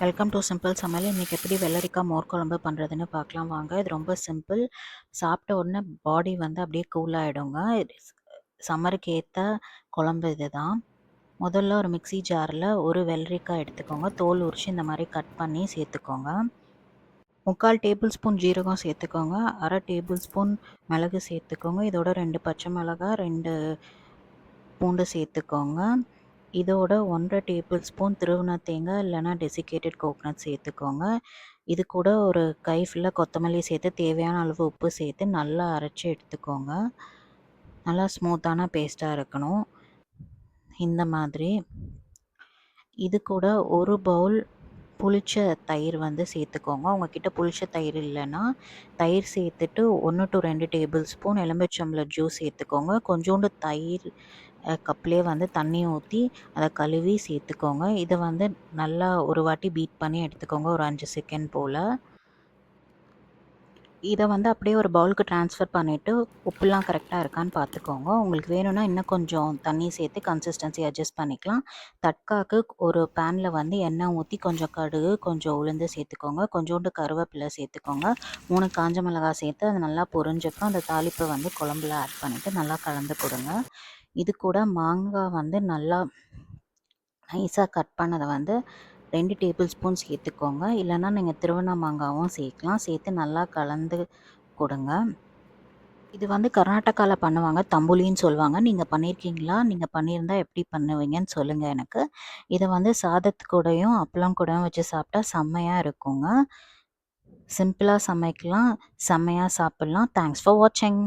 Welcome to simple சமையல். இன்றைக்கி எப்படி வெள்ளரிக்காய் மோர் குழம்பு பண்ணுறதுன்னு பார்க்கலாம் வாங்க. இது ரொம்ப சிம்பிள். சாப்பிட்ட உடனே பாடி வந்து அப்படியே கூல் ஆகிடுங்க. சம்மருக்கு ஏற்ற குழம்பு இது தான். முதல்ல ஒரு மிக்ஸி ஜாரில் ஒரு வெள்ளரிக்காய் எடுத்துக்கோங்க. தோல் உரித்து இந்த மாதிரி கட் பண்ணி சேர்த்துக்கோங்க. 3/4 டேபிள் ஸ்பூன் ஜீரகம் சேர்த்துக்கோங்க. 1/2 டேபிள் ஸ்பூன் மிளகு சேர்த்துக்கோங்க. இதோட 2 பச்சை மிளகாய், 2 பூண்டு சேர்த்துக்கோங்க. இதோட 1/2 டேபிள் ஸ்பூன் திருவின தேங்காய் இல்லைனா டெசிகேட்டட் கோகனட் சேர்த்துக்கோங்க. இது கூட ஒரு கை ஃபுல்லாக கொத்தமல்லி சேர்த்து தேவையான அளவு உப்பு சேர்த்து நல்லா அரைச்சி எடுத்துக்கோங்க. நல்லா ஸ்மூத்தான பேஸ்ட்டாக இருக்கணும் இந்த மாதிரி. இது கூட ஒரு பவுல் புளிச்ச தயிர் வந்து சேர்த்துக்கோங்க. உங்ககிட்ட புளிச்ச தயிர் இல்லைன்னா தயிர் சேர்த்துட்டு 1 to 2 டேபிள் ஸ்பூன் எலுமிச்சம்பழம் ஜூஸ் சேர்த்துக்கோங்க. கொஞ்சோண்டு தயிர் கப்லேயே வந்து தண்ணி ஊற்றி அதை கழுவி சேர்த்துக்கோங்க. இதை வந்து நல்லா ஒரு வாட்டி பீட் பண்ணி எடுத்துக்கோங்க, ஒரு 5 செகண்ட் போல். இதை வந்து அப்படியே ஒரு பவுலுக்கு ட்ரான்ஸ்ஃபர் பண்ணிவிட்டு உப்புலாம் கரெக்டாக இருக்கான்னு பார்த்துக்கோங்க. உங்களுக்கு வேணும்னா இன்னும் கொஞ்சம் தண்ணி சேர்த்து கன்சிஸ்டன்சி அட்ஜஸ்ட் பண்ணிக்கலாம். தட்காக்கு ஒரு பேனில் வந்து எண்ணெய் ஊற்றி கொஞ்சம் கடுகு, கொஞ்சம் உளுந்து சேர்த்துக்கோங்க. கொஞ்சோண்டு கருவேப்பிலை சேர்த்துக்கோங்க. 3 காஞ்ச மிளகாய் சேர்த்து அது நல்லா பொரிஞ்சப்போ அந்த தாளிப்பை வந்து குழம்புல ஆட் பண்ணிவிட்டு நல்லா கலந்து கொடுங்க. இது கூட மாங்காய் வந்து நல்லா நைஸாக கட் பண்ணதை வந்து 2 டேபிள் ஸ்பூன் சேர்த்துக்கோங்க. இல்லைன்னா நீங்கள் திருவண்ண மாங்காவும் சேர்க்கலாம். சேர்த்து நல்லா கலந்து கொடுங்க. இது வந்து கர்நாடகாவில் பண்ணுவாங்க, தம்புலின்னு சொல்லுவாங்க. நீங்கள் பண்ணியிருக்கீங்களா? நீங்கள் பண்ணியிருந்தால் எப்படி பண்ணுவீங்கன்னு சொல்லுங்கள் எனக்கு. இதை வந்து சாதத்து கூடயும் அப்பளம் கூடயும் வச்சு சாப்பிட்டா செம்மையாக இருக்குங்க. சிம்பிளாக சமைக்கலாம், செம்மையாக சாப்பிட்லாம். தேங்க்ஸ் ஃபார் வாட்சிங்.